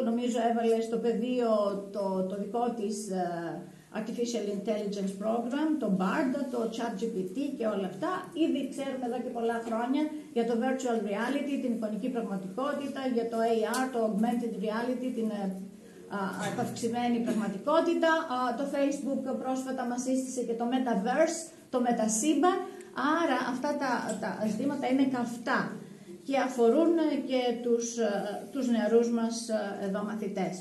νομίζω έβαλε στο πεδίο το δικό της Artificial Intelligence Program, το BARD, το ChatGPT και όλα αυτά. Ήδη ξέρουμε εδώ και πολλά χρόνια για το Virtual Reality, την εικονική πραγματικότητα, για το AR, το Augmented Reality, την επαυξημένη πραγματικότητα. Το Facebook πρόσφατα μας σύστησε και το Metaverse, το μετασύμπαν. Άρα αυτά τα ζητήματα είναι καυτά και αφορούν και τους νεαρούς μας εδώ μαθητές.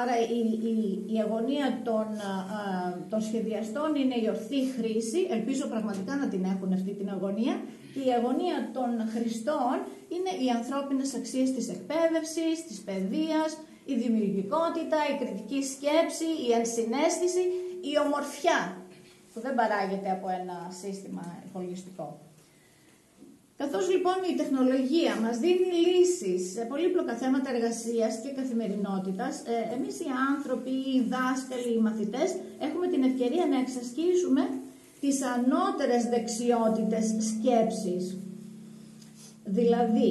Άρα η αγωνία των σχεδιαστών είναι η ορθή χρήση, ελπίζω πραγματικά να την έχουν αυτή την αγωνία, και η αγωνία των χρηστών είναι οι ανθρώπινες αξίες της εκπαίδευσης, της παιδείας, η δημιουργικότητα, η κριτική σκέψη, η ενσυναίσθηση, η ομορφιά, που δεν παράγεται από ένα σύστημα υπολογιστικό. Καθώς λοιπόν η τεχνολογία μας δίνει λύσεις σε πολύπλοκα θέματα εργασίας και καθημερινότητας, εμείς οι άνθρωποι, οι δάσκαλοι, οι μαθητές έχουμε την ευκαιρία να εξασκήσουμε τις ανώτερες δεξιότητες σκέψης. Δηλαδή,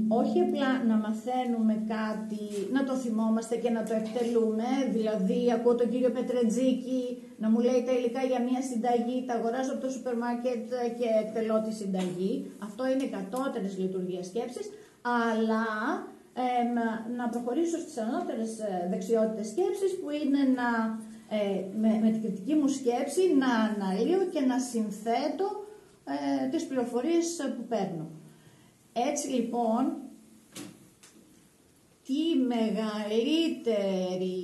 όχι απλά να μαθαίνουμε κάτι, να το θυμόμαστε και να το εκτελούμε, δηλαδή ακούω τον κύριο Πετρετζίκη να μου λέει τα υλικά για μια συνταγή, τα αγοράζω από το σούπερ μάρκετ και εκτελώ τη συνταγή. Αυτό είναι κατώτερες λειτουργίες σκέψης, αλλά να προχωρήσω στις ανώτερες δεξιότητες σκέψης, που είναι με την κριτική μου σκέψη να αναλύω και να συνθέτω τις πληροφορίες που παίρνω. Έτσι λοιπόν, τι μεγαλύτερη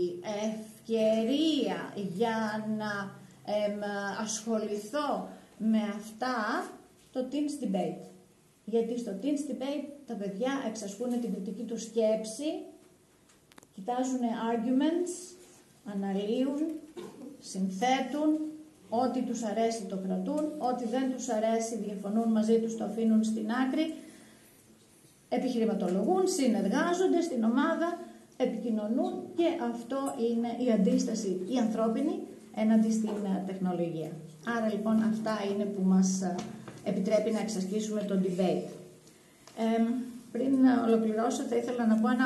ευκαιρία για να ασχοληθώ με αυτά, το Teens Debate. Γιατί στο Teens Debate τα παιδιά εξασκούν την κριτική του σκέψη, κοιτάζουν arguments, αναλύουν, συνθέτουν, ό,τι τους αρέσει το κρατούν, ό,τι δεν τους αρέσει διαφωνούν μαζί τους, το αφήνουν στην άκρη, επιχειρηματολογούν, συνεργάζονται στην ομάδα, επικοινωνούν, και αυτό είναι η αντίσταση η ανθρώπινη έναντι στην τεχνολογία. Άρα λοιπόν αυτά είναι που μας επιτρέπει να εξασκήσουμε το debate. Πριν ολοκληρώσω θα ήθελα να πω ένα